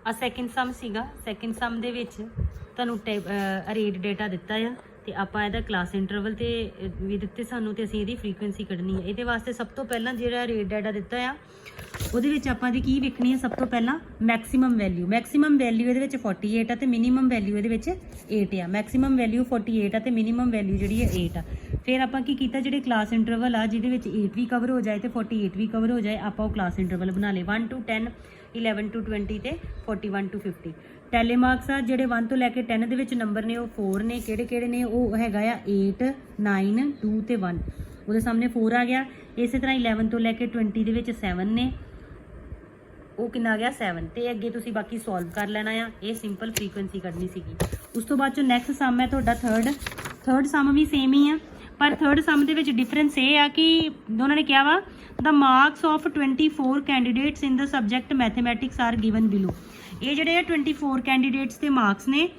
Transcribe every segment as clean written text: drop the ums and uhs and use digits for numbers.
ਆ ਸੈਕਿੰਡ ਸਮ ਸੀਗਾ। ਸੈਕਿੰਡ ਸਮ ਦੇ ਵਿੱਚ ਤੁਹਾਨੂੰ ਅਰੇਡ ਡੇਟਾ ਦਿੱਤਾ ਆ ਤੇ ਆਪਾਂ ਇਹਦਾ ਕਲਾਸ ਇੰਟਰਵਲ ਤੇ ਵੀ ਦਿੱਤੇ ਸਾਨੂੰ ਤੇ ਅਸੀਂ ਇਹਦੀ ਫ੍ਰੀਕੁਐਂਸੀ ਕੱਢਣੀ ਹੈ। ਇਹਦੇ ਵਾਸਤੇ ਸਭ ਤੋਂ ਪਹਿਲਾਂ ਜਿਹੜਾ ਅਰੇਡ ਡਾਟਾ ਦਿੱਤਾ ਆ ਉਹਦੇ ਵਿੱਚ ਆਪਾਂ ਦੀ ਕੀ ਵੇਖਣੀ ਹੈ, ਸਭ ਤੋਂ ਪਹਿਲਾਂ ਮੈਕਸਿਮਮ ਵੈਲਿਊ। ਮੈਕਸਿਮਮ ਵੈਲਿਊ ਇਹਦੇ ਵਿੱਚ 48 ਆ ਤੇ ਮਿਨੀਮਮ ਵੈਲਿਊ ਇਹਦੇ ਵਿੱਚ 8 ਆ। ਮੈਕਸਿਮਮ ਵੈਲਿਊ 48 ਆ ਤੇ ਮਿਨੀਮਮ ਵੈਲਿਊ ਜਿਹੜੀ ਹੈ 8 ਆ। ਫਿਰ ਆਪਾਂ ਕੀ ਕੀਤਾ, ਜਿਹੜੇ ਕਲਾਸ ਇੰਟਰਵਲ ਆ ਜਿਹਦੇ ਵਿੱਚ 8 ਵੀ ਕਵਰ ਹੋ ਜਾਏ ਤੇ 48 ਵੀ ਕਵਰ ਹੋ ਜਾਏ, ਆਪਾਂ ਉਹ ਕਲਾਸ ਇੰਟਰਵਲ ਬਣਾ ਲਏ 1 to 10, 11 to 20 ਤੇ 41 to 50। ਟੈਲੀਮਾਰਕਸ ਆ ਜਿਹੜੇ 1 ਤੋਂ ਲੈ ਕੇ 10 ਦੇ ਵਿੱਚ ਨੰਬਰ ਨੇ ਉਹ 4 ਨੇ। ਕਿਹੜੇ ਕਿਹੜੇ ਨੇ, ਉਹ ਹੈਗਾ ਆ 8, 9, 2 ਤੇ 1। ਉਹਦੇ ਸਾਹਮਣੇ 4 ਆ ਗਿਆ। ਇਸੇ ਤਰ੍ਹਾਂ 11 ਤੋਂ ਲੈ ਕੇ 20 ਦੇ ਵਿੱਚ 7 ਨੇ, ਉਹ ਕਿੰਨਾ ਆ ਗਿਆ 7। ਤੇ ਅੱਗੇ ਤੁਸੀਂ ਬਾਕੀ ਸੋਲਵ ਕਰ ਲੈਣਾ ਆ। ਇਹ ਸਿੰਪਲ ਫ੍ਰੀਕੁਐਂਸੀ ਕੱਢਣੀ ਸੀਗੀ। ਉਸ ਤੋਂ ਬਾਅਦ ਚੋਂ ਨੈਕਸਟ ਸਮ ਹੈ ਤੁਹਾਡਾ ਥਰਡ ਸਮ ਵੀ ਸੇਮ ਹੀ ਆ, ਪਰ ਥਰਡ ਸਮ ਦੇ ਵਿੱਚ ਡਿਫਰੈਂਸ ਇਹ ਆ ਕਿ ਉਹਨਾਂ ਨੇ ਕਿਹਾ ਵਾ the marks of 24 candidates in the subject mathematics are given below. ਇਹ ਜਿਹੜੇ ਆ 24 ਕੈਂਡੀਡੇਟਸ ਦੇ ਮਾਰਕਸ ਨੇ।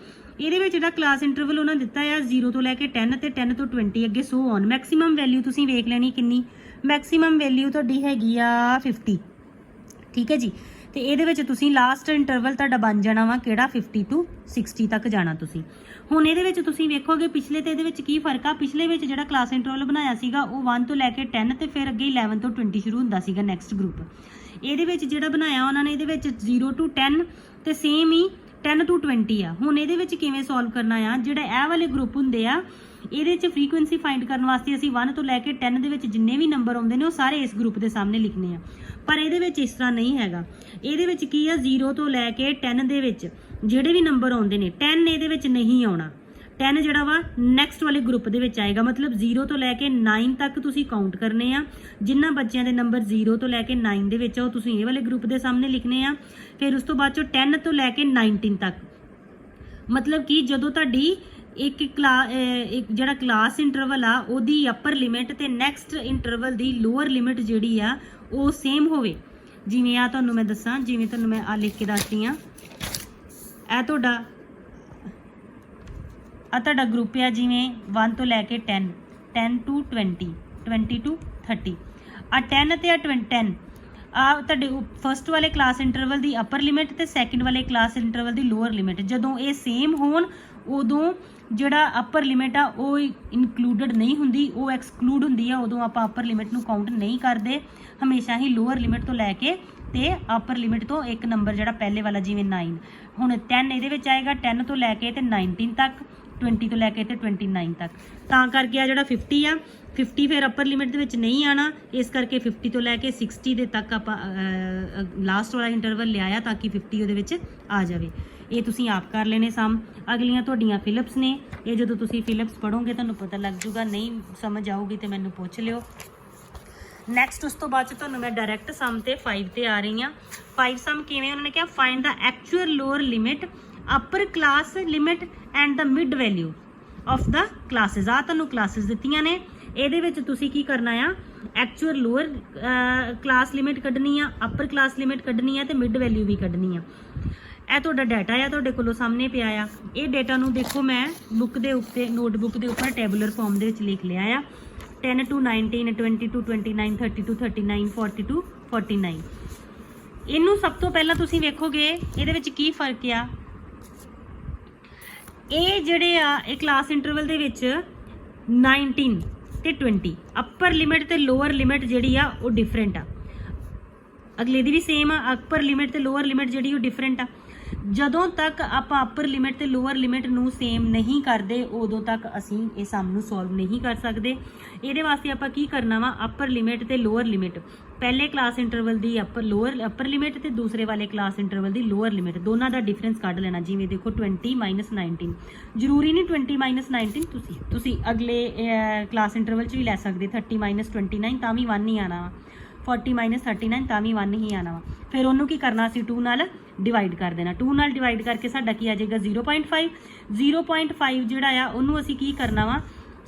ਇਹਦੇ ਵਿੱਚ ਜਿਹੜਾ ਕਲਾਸ ਇੰਟਰਵਲ ਉਹਨਾਂ ਦਿੱਤਾ ਆ 0 ਤੋਂ ਲੈ ਕੇ 10 ਤੇ 10 ਤੋਂ 20 ਅੱਗੇ ਸੋ ਔਨ। ਮੈਕਸਿਮਮ ਵੈਲਿਊ ਤੁਸੀਂ ਵੇਖ ਲੈਣੀ ਕਿੰਨੀ, ਮੈਕਸਿਮਮ ਵੈਲਿਊ ਤੁਹਾਡੀ ਹੈਗੀ ਆ 50। ਠੀਕ ਹੈ ਜੀ। ਤੇ ਇਹਦੇ ਵਿੱਚ ਤੁਸੀਂ ਲਾਸਟ ਇੰਟਰਵਲ ਤੁਹਾਡਾ ਬਣ ਜਾਣਾ ਵਾ ਕਿਹੜਾ 50 to 60 ਤੱਕ ਜਾਣਾ ਤੁਸੀਂ। ਹੁਣ ਇਹਦੇ ਵਿੱਚ ਤੁਸੀਂ ਵੇਖੋਗੇ ਪਿਛਲੇ ਤੇ ਇਹਦੇ ਵਿੱਚ ਕੀ ਫਰਕ ਆ। ਪਿਛਲੇ ਵਿੱਚ ਜਿਹੜਾ ਕਲਾਸ ਇੰਟਰਵਲ ਬਣਾਇਆ ਸੀਗਾ ਉਹ 1 ਤੋਂ ਲੈ ਕੇ 10 ਤੇ ਫਿਰ ਅੱਗੇ 11 ਤੋਂ 20 ਸ਼ੁਰੂ ਹੁੰਦਾ ਸੀਗਾ ਨੈਕਸਟ ਗਰੁੱਪ। ਇਹਦੇ ਵਿੱਚ ਜਿਹੜਾ ਬਣਾਇਆ ਉਹਨਾਂ ਨੇ ਇਹਦੇ ਵਿੱਚ 0 to 10 ਤੇ ਸੇਮ ਹੀ 10 to 20 ਆ। ਹੁਣ ਇਹਦੇ ਵਿੱਚ ਕਿਵੇਂ ਸੋਲਵ ਕਰਨਾ ਆ, ਜਿਹੜੇ ਇਹ ਵਾਲੇ ਗਰੁੱਪ ਹੁੰਦੇ ਆ ਇਹਦੇ 'ਚ ਫ੍ਰੀਕੁਐਂਸੀ ਫਾਈਂਡ ਕਰਨ ਵਾਸਤੇ ਅਸੀਂ 1 ਤੋਂ ਲੈ ਕੇ 10 ਦੇ ਵਿੱਚ ਜਿੰਨੇ ਵੀ ਨੰਬਰ ਆਉਂਦੇ ਨੇ ਉਹ ਸਾਰੇ ਇਸ ਗਰੁੱਪ ਦੇ ਸਾਹਮਣੇ ਲਿਖਣੇ ਆ। ਪਰ ਇਹਦੇ ਵਿੱਚ ਇਸ ਤਰ੍ਹਾਂ ਨਹੀਂ ਹੈਗਾ। ਇਹਦੇ ਵਿੱਚ ਕੀ ਆ, 0 ਤੋਂ ਲੈ ਕੇ 10 ਦੇ ਵਿੱਚ ਜਿਹੜੇ ਵੀ ਨੰਬਰ ਆਉਂਦੇ ਨੇ 10 ਇਹਦੇ ਵਿੱਚ ਨਹੀਂ ਆਉਣਾ। 10 ਜਿਹੜਾ ਵਾ ਨੈਕਸਟ ਵਾਲੇ ਗਰੁੱਪ ਦੇ ਵਿੱਚ ਆਏਗਾ। ਮਤਲਬ 0 ਤੋਂ ਲੈ ਕੇ 9 ਤੱਕ ਤੁਸੀਂ ਕਾਊਂਟ ਕਰਨੇ ਆ। ਜਿਨ੍ਹਾਂ ਬੱਚਿਆਂ ਦੇ ਨੰਬਰ 0 ਤੋਂ ਲੈ ਕੇ 9 ਦੇ ਵਿੱਚ ਆ ਉਹ ਤੁਸੀਂ ਇਹ ਵਾਲੇ ਗਰੁੱਪ ਦੇ ਸਾਹਮਣੇ ਲਿਖਣੇ ਆ। ਫਿਰ ਉਸ ਤੋਂ ਬਾਅਦ ਚੋਂ 10 ਤੋਂ ਲੈ ਕੇ 19 ਤੱਕ, ਮਤਲਬ ਕਿ ਜਦੋਂ ਤੁਹਾਡੀ ਇੱਕ ਜਿਹੜਾ ਕਲਾਸ ਇੰਟਰਵਲ ਆ ਉਹਦੀ ਅਪਰ ਲਿਮਿਟ ਤੇ ਨੈਕਸਟ ਇੰਟਰਵਲ ਦੀ ਲੋਅਰ ਲਿਮਿਟ ਜਿਹੜੀ ਆ ਉਹ ਸੇਮ ਹੋਵੇ। ਜਿਵੇਂ ਆ ਤੁਹਾਨੂੰ ਮੈਂ ਦੱਸਾਂ, ਜਿਵੇਂ ਤੁਹਾਨੂੰ ਮੈਂ ਆ ਲਿਖ ਕੇ ਦੱਸਦੀ ਆ, ਇਹ ਤੁਹਾਡਾ ਗਰੁੱਪ ਆ ਜਿਵੇਂ 1 ਤੋਂ ਲੈ ਕੇ 10, 10 to 20, 20 to 30। ਆ 10 ਤੇ ਆ 10 ਆ ਤੁਹਾਡੇ ਫਸਟ ਵਾਲੇ ਕਲਾਸ ਇੰਟਰਵਲ ਦੀ ਅਪਰ ਲਿਮਿਟ ਤੇ ਸੈਕਿੰਡ ਵਾਲੇ ਕਲਾਸ ਇੰਟਰਵਲ ਦੀ ਲੋਅਰ ਲਿਮਿਟ। ਜਦੋਂ ਇਹ ਸੇਮ ਹੋਣ ਉਦੋਂ ਜਿਹੜਾ ਅਪਰ ਲਿਮਿਟ ਆ ਉਹ ਇਨਕਲੂਡਡ ਨਹੀਂ ਹੁੰਦੀ, ਉਹ ਐਕਸਕਲੂਡ ਹੁੰਦੀ ਆ। ਉਦੋਂ ਆਪਾਂ ਅਪਰ ਲਿਮਿਟ ਨੂੰ ਕਾਊਂਟ ਨਹੀਂ ਕਰਦੇ, ਹਮੇਸ਼ਾ ਹੀ ਲੋਅਰ ਲਿਮਿਟ ਤੋਂ ਲੈ ਕੇ ਤੇ ਅਪਰ ਲਿਮਿਟ ਤੋਂ ਇੱਕ ਨੰਬਰ ਜਿਹੜਾ ਪਹਿਲੇ ਵਾਲਾ ਜਿਵੇਂ 9। ਹੁਣ 10 ਇਹਦੇ ਵਿੱਚ ਆਏਗਾ 10 ਤੋਂ ਲੈ ਕੇ ਤੇ 19 ਤੱਕ, 20 ਤੋਂ ਲੈ ਕੇ ਤੇ 29 ਤੱਕ। ਤਾਂ ਕਰਕੇ ਆ ਜਿਹੜਾ 50 ਆ 50 ਫਿਰ ਅਪਰ ਲਿਮਿਟ ਦੇ ਵਿੱਚ ਨਹੀਂ ਆਣਾ, ਇਸ ਕਰਕੇ 50 ਤੋਂ ਲੈ ਕੇ 60 ਦੇ ਤੱਕ ਆਪਾਂ ਲਾਸਟ ਵਾਲਾ ਇੰਟਰਵਲ ਲਿਆਇਆ ਤਾਂ ਕਿ 50 ਉਹਦੇ ਵਿੱਚ ਆ ਜਾਵੇ। ਇਹ ਤੁਸੀਂ ਆਪ ਕਰ ਲੈਣੇ ਸਮ। ਅਗਲੀਆਂ ਤੁਹਾਡੀਆਂ ਫਿਲਿਪਸ ਨੇ। ਇਹ ਜਦੋਂ ਤੁਸੀਂ ਫਿਲਿਪਸ ਪੜ੍ਹੋਗੇ ਤੁਹਾਨੂੰ ਪਤਾ ਲੱਗ ਜੂਗਾ, ਨਹੀਂ ਸਮਝ ਆਊਗੀ ਤੇ ਮੈਨੂੰ ਪੁੱਛ ਲਿਓ। ਨੈਕਸਟ ਉਸ ਤੋਂ ਬਾਅਦ 'ਚ ਤੁਹਾਨੂੰ ਮੈਂ ਡਾਇਰੈਕਟ ਸਮ ਤੇ 5 ਤੇ ਆ ਰਹੀ ਹਾਂ। 5 ਸਮ ਕਿਵੇਂ, ਉਹਨਾਂ ਨੇ ਕਿਹਾ find the actual lower limit, upper class limit and the mid value of the classes. ਆ ਤੁਹਾਨੂੰ ਕਲਾਸਿਸ ਦਿੱਤੀਆਂ ਨੇ, ਇਹਦੇ ਵਿੱਚ ਤੁਸੀਂ ਕੀ ਕਰਨਾ ਆ, ਐਕਚੁਅਲ ਲੋਅਰ ਕਲਾਸ ਲਿਮਿਟ ਕੱਢਣੀ ਆ, ਅਪਰ ਕਲਾਸ ਲਿਮਿਟ ਕੱਢਣੀ ਆ ਤੇ ਮਿਡ ਵੈਲਿਊ ਵੀ ਕੱਢਣੀ ਆ। ਇਹ ਤੁਹਾਡਾ ਡਾਟਾ ਆ ਤੁਹਾਡੇ ਕੋਲੋਂ ਸਾਹਮਣੇ ਪਿਆ ਆ। ਇਹ ਡਾਟਾ ਨੂੰ ਦੇਖੋ ਮੈਂ ਬੁੱਕ ਦੇ ਉੱਤੇ ਨੋਟਬੁੱਕ ਦੇ ਉੱਪਰ ਟੈਬੂਲਰ ਫਾਰਮ ਦੇ ਵਿੱਚ ਲਿਖ ਲਿਆ ਆ। 10 to 19, 20 to 29, 30 to 39, 40 to 49। ਇਹਨੂੰ ਸਭ ਤੋਂ ਪਹਿਲਾਂ ਤੁਸੀਂ ਵੇਖੋਗੇ ਇਹਦੇ ਵਿੱਚ ਕੀ ਫਰਕ ਆ। ਇਹ ਜਿਹੜੇ ਆ ਇਹ ਕਲਾਸ ਇੰਟਰਵਲ ਦੇ ਵਿੱਚ 19 ਤੇ 20 ਅਪਰ ਲਿਮਿਟ ਤੇ ਲੋਅਰ ਲਿਮਿਟ ਜਿਹੜੀ ਆ ਉਹ ਡਿਫਰੈਂਟ ਆ। ਅਗਲੇ ਦੀ ਵੀ ਸੇਮ ਆ, ਅਪਰ ਲਿਮਿਟ ਤੇ ਲੋਅਰ ਲਿਮਿਟ ਜਿਹੜੀ ਉਹ ਡਿਫਰੈਂਟ ਆ। ਜਦੋਂ ਤੱਕ ਆਪਾਂ ਅਪਰ ਲਿਮਿਟ ਤੇ ਲੋਅਰ ਲਿਮਿਟ ਨੂੰ ਸੇਮ ਨਹੀਂ ਕਰਦੇ ਉਦੋਂ ਤੱਕ ਅਸੀਂ ਇਹ ਸਮ ਨੂੰ ਸੋਲਵ ਨਹੀਂ ਕਰ ਸਕਦੇ। ਇਹਦੇ ਵਾਸਤੇ ਆਪਾਂ ਕੀ ਕਰਨਾ ਵਾ, ਅਪਰ ਲਿਮਿਟ ਤੇ ਲੋਅਰ ਲਿਮਿਟ, ਪਹਿਲੇ ਕਲਾਸ ਇੰਟਰਵਲ ਦੀ ਅਪਰ ਲਿਮਿਟ ਤੇ ਦੂਸਰੇ ਵਾਲੇ ਕਲਾਸ ਇੰਟਰਵਲ ਦੀ ਲੋਅਰ ਲਿਮਿਟ, ਦੋਨਾਂ ਦਾ ਡਿਫਰੈਂਸ ਕੱਢ ਲੈਣਾ। ਜਿਵੇਂ ਦੇਖੋ 20 - 19, ਜ਼ਰੂਰੀ ਨਹੀਂ 20 - 19 ਤੁਸੀਂ ਅਗਲੇ ਕਲਾਸ ਇੰਟਰਵਲ 'ਚ ਵੀ ਲੈ ਸਕਦੇ। 30 - 29 ਤਾਂ ਵੀ 1 ਹੀ ਆਣਾ ਵਾ, 40 - 39 ਤਾਂ ਵੀ 1 ਹੀ ਆਣਾ ਵਾ। ਫਿਰ ਉਹਨੂੰ ਕੀ ਕਰਨਾ, ਅਸੀਂ 2 ਨਾਲ ਡਿਵਾਈਡ ਕਰ ਦੇਣਾ। 2 ਨਾਲ ਡਿਵਾਈਡ ਕਰਕੇ ਸਾਡਾ ਕੀ ਆ ਜਾਏਗਾ 0.5। 0.5 ਜਿਹੜਾ ਆ ਉਹਨੂੰ ਅਸੀਂ ਕੀ ਕਰਨਾ ਵਾ,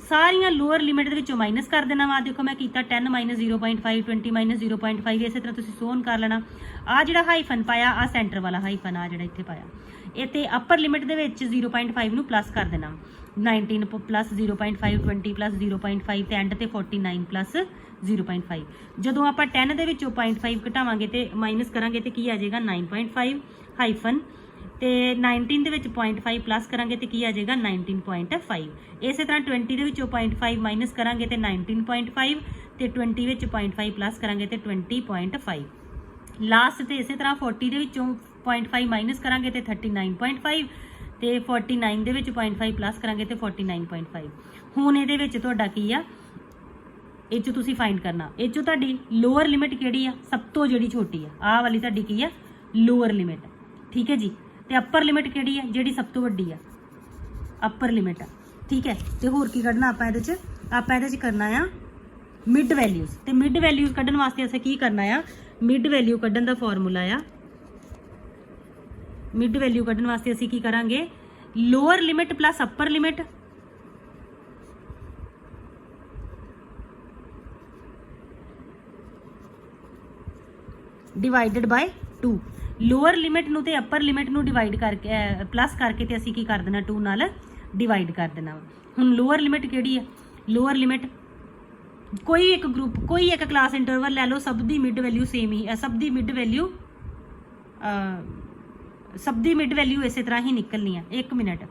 ਸਾਰੀਆਂ ਲੋਅਰ ਲਿਮਿਟ ਦੇ ਵਿੱਚੋਂ ਮਾਈਨਸ ਕਰ ਦੇਣਾ ਵਾ। ਦੇਖੋ ਮੈਂ ਕੀਤਾ 10 - 0.5, 20 - 0.5, ਇਸੇ ਤਰ੍ਹਾਂ ਤੁਸੀਂ ਸੋਨ ਕਰ ਲੈਣਾ। ਆ ਜਿਹੜਾ ਹਾਈਫਨ ਪਾਇਆ ਆ ਸੈਂਟਰ ਵਾਲਾ ਹਾਈਫਨ ਆ ਜਿਹੜਾ ਇੱਥੇ ਪਾਇਆ, ਇਹ ਤੇ ਅਪਰ ਲਿਮਿਟ ਦੇ ਵਿੱਚ 0.5 ਨੂੰ ਪਲੱਸ ਕਰ ਦੇਣਾ। 19 + 0.5, 20 + 0.5 ਤੇ ਐਂਡ ਤੇ 49 + 0.5। ਜਦੋਂ ਆਪਾਂ 10 ਦੇ ਵਿੱਚੋਂ 0.5 ਘਟਾਵਾਂਗੇ ਤੇ ਮਾਈਨਸ ਕਰਾਂਗੇ ਤੇ ਕੀ ਆ ਜਾਏਗਾ 9.5 ਹਾਈਫਨ ਤੇ 19 ਦੇ ਵਿੱਚ 0.5 ਪਲੱਸ ਕਰਾਂਗੇ ਤੇ ਕੀ ਆ ਜਾਏਗਾ 19.5। ਇਸੇ ਤਰ੍ਹਾਂ 20 ਦੇ ਵਿੱਚੋਂ 0.5 ਮਾਈਨਸ ਕਰਾਂਗੇ ਤੇ 19.5 ਤੇ 20 ਵਿੱਚ 0.5 ਪਲੱਸ ਕਰਾਂਗੇ ਤੇ 20.5। ਲਾਸਟ ਤੇ ਇਸੇ ਤਰ੍ਹਾਂ 40 ਦੇ ਵਿੱਚੋਂ 0.5 ਮਾਈਨਸ ਕਰਾਂਗੇ ਤੇ 39.5 ਤੇ 49 ਦੇ ਵਿੱਚ 0.5 ਪਲੱਸ ਕਰਾਂਗੇ ਤੇ 49.5। ਹੁਣ ਇਹਦੇ ਵਿੱਚ ਤੁਹਾਡਾ ਕੀ ਆ, ਇਹ 'ਚ ਤੁਸੀਂ ਫਾਈਂਡ ਕਰਨਾ, ਇਹ 'ਚੋਂ ਤੁਹਾਡੀ ਲੋਅਰ ਲਿਮਿਟ ਕਿਹੜੀ ਆ, ਸਭ ਤੋਂ ਜਿਹੜੀ ਛੋਟੀ ਆ, ਆਹ ਵਾਲੀ ਤੁਹਾਡੀ ਕੀ ਆ ਲੋਅਰ ਲਿਮਿਟ, ਠੀਕ ਹੈ ਜੀ। ਤੇ ਅਪਰ ਲਿਮਿਟ ਕਿਹੜੀ ਆ, ਜਿਹੜੀ ਸਭ ਤੋਂ ਵੱਡੀ ਆ, ਅਪਰ ਲਿਮਿਟ ਆ, ਠੀਕ ਹੈ। ਤੇ ਹੋਰ ਕੀ ਕੱਢਣਾ ਆਪਾਂ ਇਹਦੇ 'ਚ, ਆਪਾਂ ਇਹਦੇ 'ਚ ਕਰਨਾ ਆ ਮਿਡ ਵੈਲਿਊਜ਼। ਤੇ ਮਿਡ ਵੈਲਿਊਜ਼ ਕੱਢਣ ਵਾਸਤੇ ਅਸੀਂ ਕੀ ਕਰਨਾ ਆ, ਮਿਡ ਵੈਲਿਊ ਕੱਢਣ ਦਾ ਫਾਰਮੂਲਾ ਆ, ਮਿਡ ਵੈਲਿਊ ਕੱਢਣ ਵਾਸਤੇ ਅਸੀਂ ਕੀ ਕਰਾਂਗੇ, lower limit plus upper limit divided by 2। Lower limit ਨੂੰ ਤੇ ਅਪਰ ਲਿਮਿਟ ਨੂੰ ਡਿਵਾਈਡ ਕਰਕੇ ਪਲੱਸ ਕਰਕੇ ਤੇ ਅਸੀਂ ਕੀ ਕਰ ਦੇਣਾ 2 ਨਾਲ ਡਿਵਾਈਡ ਕਰ ਦੇਣਾ। ਹੁਣ ਲੋਅਰ ਲਿਮਿਟ ਕਿਹੜੀ ਆ, ਲੋਅਰ ਲਿਮਿਟ ਕੋਈ ਇੱਕ ਗਰੁੱਪ, ਕੋਈ ਇੱਕ ਕਲਾਸ ਇੰਟਰਵਲ ਲੈ ਲਓ, ਸਭ ਦੀ ਮਿਡ ਵੈਲਿਊ ਸੇਮ ਹੀ, ਸਭ ਦੀ ਮਿਡ ਵੈਲਿਊ ਇਸੇ ਤਰ੍ਹਾਂ ਹੀ ਨਿਕਲਣੀ ਆ। 1 ਮਿੰਟ,